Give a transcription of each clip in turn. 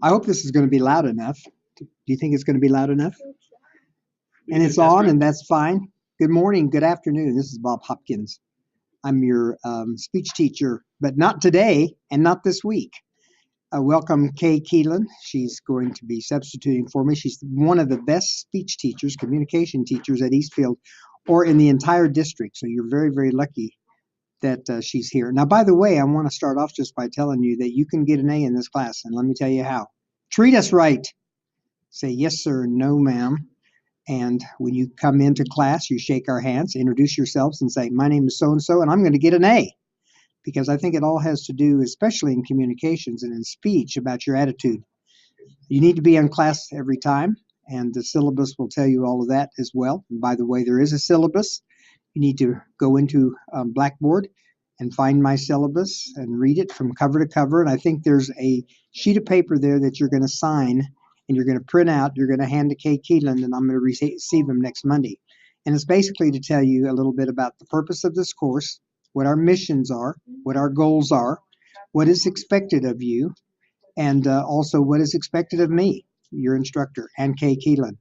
I hope this is going to be loud enough. Do you think it's going to be loud enough? And it's on, and that's fine. Good morning, good afternoon. This is Bob Hopkins. I'm your speech teacher, but not today and not this week. Welcome Kay Keelan. She's going to be substituting for me. She's one of the best speech teachers, communication teachers at Eastfield or in the entire district. So you're very, very lucky that she's here. Now, by the way, I want to start off just by telling you that you can get an A in this class, and let me tell you how. Treat us right. Say yes, sir, no, ma'am. And when you come into class, you shake our hands, introduce yourselves, and say, my name is so-and-so, and I'm going to get an A. Because I think it all has to do, especially in communications and in speech, about your attitude. You need to be in class every time, and the syllabus will tell you all of that as well. And by the way, there is a syllabus. You need to go into Blackboard and find my syllabus and read it from cover to cover. And I think there's a sheet of paper there that you're going to sign and you're going to print out. You're going to hand to Kay Keelan, and I'm going to receive them next Monday. And it's basically to tell you a little bit about the purpose of this course, what our missions are, what our goals are, what is expected of you, and also what is expected of me, your instructor, and Kay Keelan.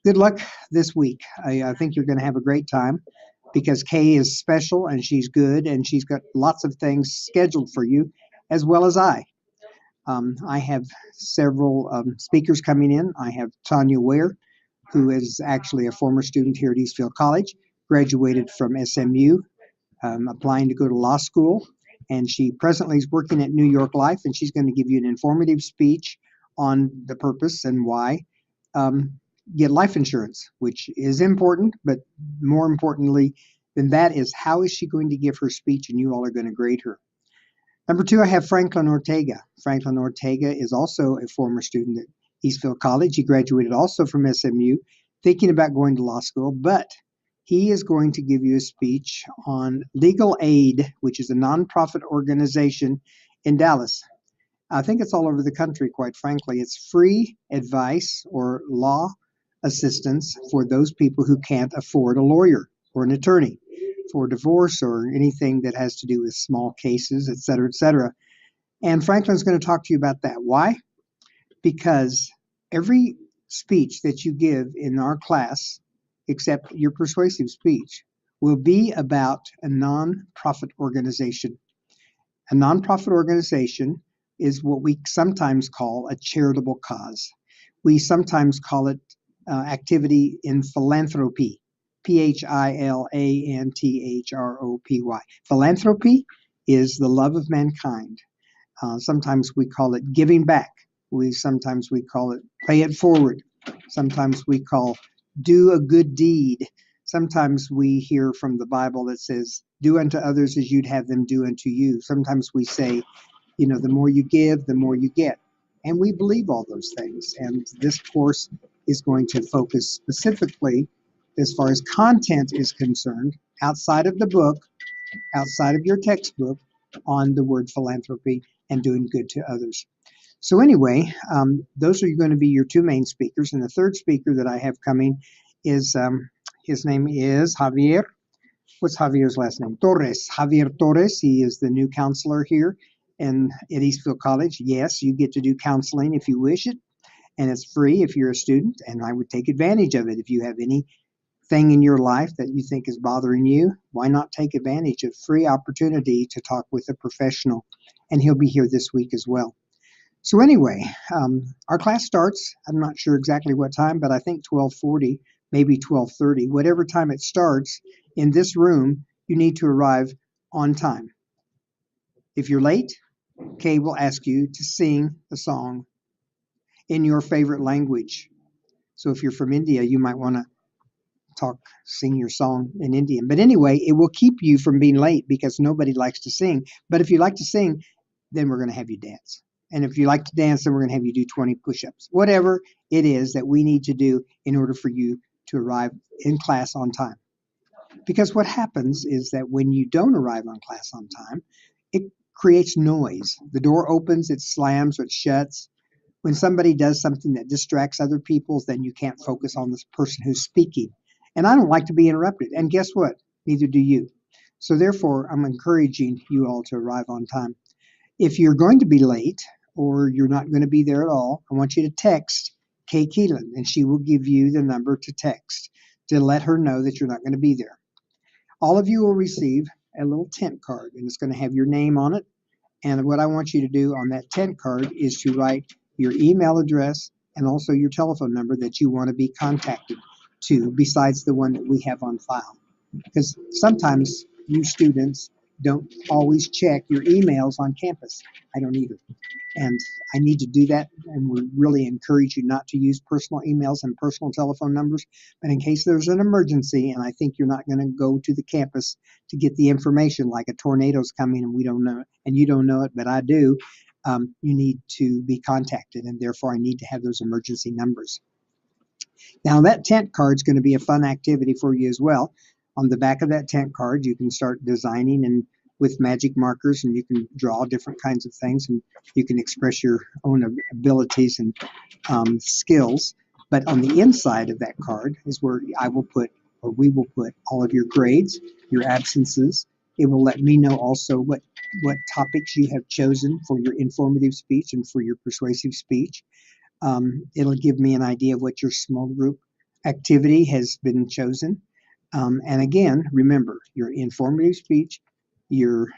Good luck this week. I think you're going to have a great time because Kay is special and she's good and she's got lots of things scheduled for you, as well as I. I have several speakers coming in. I have Tanya Ware, who is actually a former student here at Eastfield College, graduated from SMU, applying to go to law school, and she presently is working at New York Life, and she's going to give you an informative speech on the purpose and why get life insurance, which is important, but more importantly than that is how is she going to give her speech, and you all are going to grade her. Number two, I have Franklin Ortega. Franklin Ortega is also a former student at Eastfield College. He graduated also from SMU, thinking about going to law school, but he is going to give you a speech on Legal Aid, which is a nonprofit organization in Dallas. I think it's all over the country, quite frankly. It's free advice or law assistance for those people who can't afford a lawyer or an attorney for divorce or anything that has to do with small cases, et cetera, et cetera. And Franklin's going to talk to you about that. Why? Because every speech that you give in our class, except your persuasive speech, will be about a nonprofit organization. A nonprofit organization is what we sometimes call a charitable cause. We sometimes call it activity in philanthropy, Philantropy. Philanthropy is the love of mankind. Sometimes we call it giving back. Sometimes we call it pay it forward. Sometimes we call do a good deed. Sometimes we hear from the Bible that says, do unto others as you'd have them do unto you. Sometimes we say, the more you give, the more you get. And we believe all those things. And this course is going to focus specifically, as far as content is concerned, outside of the book, outside of your textbook, on the word philanthropy and doing good to others. So anyway, those are going to be your two main speakers. And the third speaker that I have coming is, his name is Javier. What's Javier's last name? Torres. Javier Torres. He is the new counselor here at Eastfield College. Yes, you get to do counseling if you wish it. And it's free if you're a student. And I would take advantage of it. If you have anything in your life that you think is bothering you, why not take advantage of free opportunity to talk with a professional? And he'll be here this week as well. So anyway, our class starts, I'm not sure exactly what time, but I think 12:40, maybe 12:30. Whatever time it starts, in this room, you need to arrive on time. If you're late, Kay will ask you to sing a song in your favorite language. So if you're from India, you might want to sing your song in Indian. But anyway, it will keep you from being late because nobody likes to sing. But if you like to sing, then we're going to have you dance. And if you like to dance, then we're going to have you do 20 push-ups. Whatever it is that we need to do in order for you to arrive in class on time. Because what happens is that when you don't arrive on class on time, it creates noise. The door opens, it slams, or it shuts. When somebody does something that distracts other people, then you can't focus on this person who's speaking. And I don't like to be interrupted. And guess what? Neither do you. So therefore, I'm encouraging you all to arrive on time. If you're going to be late, or you're not going to be there at all, I want you to text Kay Keelan, and she will give you the number to text to let her know that you're not going to be there. All of you will receive a little tent card, and it's going to have your name on it. And what I want you to do on that tent card is to write your email address and also your telephone number that you want to be contacted to, besides the one that we have on file. Because sometimes you students don't always check your emails on campus. I don't either. And I need to do that, and we really encourage you not to use personal emails and personal telephone numbers. But in case there's an emergency and I think you're not going to go to the campus to get the information, like a tornado's coming and we don't know it, and you don't know it, but I do, you need to be contacted, and therefore I need to have those emergency numbers. Now, that tent card is going to be a fun activity for you as well. On the back of that tent card, you can start designing and with magic markers, and you can draw different kinds of things, and you can express your own abilities and skills. But on the inside of that card is where I will put, or we will put, all of your grades, your absences. It will let me know also what topics you have chosen for your informative speech and for your persuasive speech. It'll give me an idea of what your small group activity has been chosen. And again, remember, your informative speech, your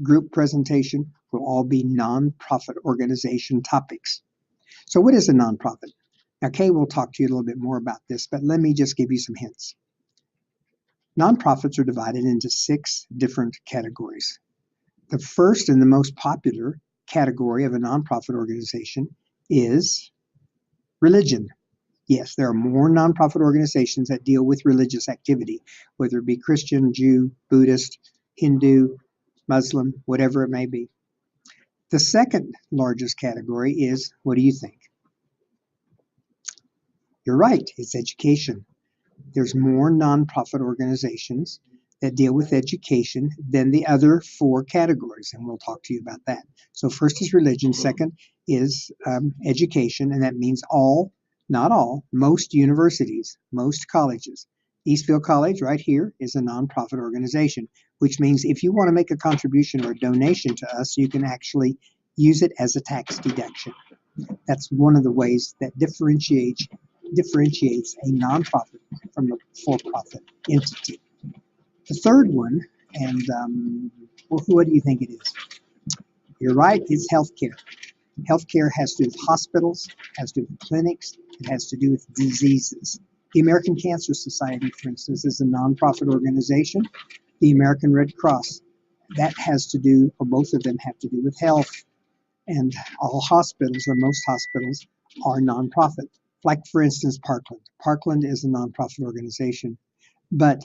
group presentation will all be nonprofit organization topics. So what is a nonprofit? Now, Kay will talk to you a little bit more about this, but let me just give you some hints. Nonprofits are divided into 6 different categories. The first and the most popular category of a nonprofit organization is religion. Yes, there are more nonprofit organizations that deal with religious activity, whether it be Christian, Jew, Buddhist, Hindu, Muslim, whatever it may be. The second largest category is, what do you think? You're right, it's education. There's more nonprofit organizations that deal with education than the other 4 categories, and we'll talk to you about that. So first is religion, second is education, and that means all, not all, most universities, most colleges. Eastville College right here is a nonprofit organization, which means if you want to make a contribution or a donation to us, you can actually use it as a tax deduction. That's one of the ways that differentiates a nonprofit from a for-profit entity. The third one, and well, what do you think it is? You're right, it's healthcare. Healthcare has to do with hospitals, has to do with clinics, it has to do with diseases. The American Cancer Society, for instance, is a nonprofit organization. The American Red Cross, that has to do, or both of them have to do with health. And all hospitals, or most hospitals, are nonprofit. Like, for instance, Parkland. Parkland is a nonprofit organization, but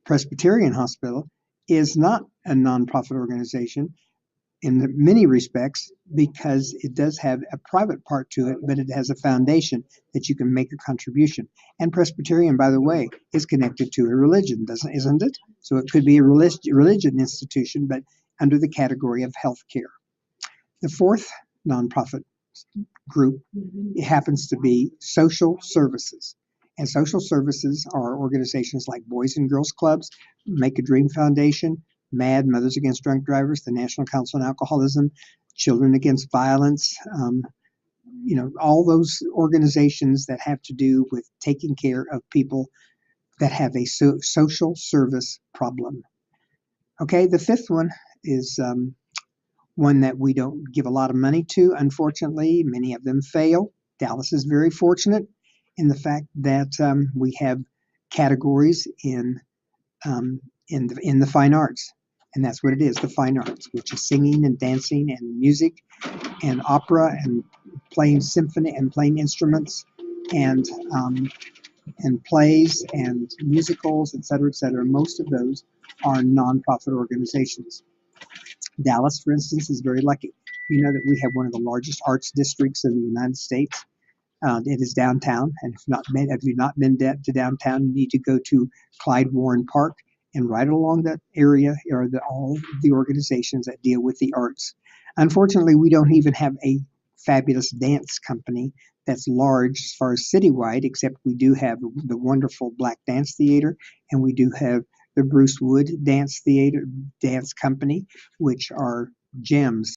Presbyterian Hospital is not a nonprofit organization in many respects, because it does have a private part to it, but it has a foundation that you can make a contribution. And Presbyterian, by the way, is connected to a religion, isn't it? So it could be a religion institution, but under the category of healthcare. The fourth nonprofit group, it happens to be social services. And social services are organizations like Boys and Girls Clubs, Make a Dream Foundation, MAD, Mothers Against Drunk Drivers, the National Council on Alcoholism, Children Against Violence, all those organizations that have to do with taking care of people that have a social service problem. Okay, the fifth one is one that we don't give a lot of money to, unfortunately. Many of them fail. Dallas is very fortunate in the fact that we have categories in the fine arts. And that's what it is, the fine arts, which is singing and dancing and music and opera and playing symphony and playing instruments and plays and musicals, et cetera, et cetera. Most of those are nonprofit organizations. Dallas, for instance, is very lucky. You know that we have one of the largest arts districts in the United States. It is downtown, and if you've not been to downtown, you need to go to Clyde Warren Park. And right along that area are all the organizations that deal with the arts. Unfortunately, we don't even have a fabulous dance company that's large as far as citywide, except we do have the wonderful Black Dance Theater, and we do have the Bruce Wood Dance Company, which are gems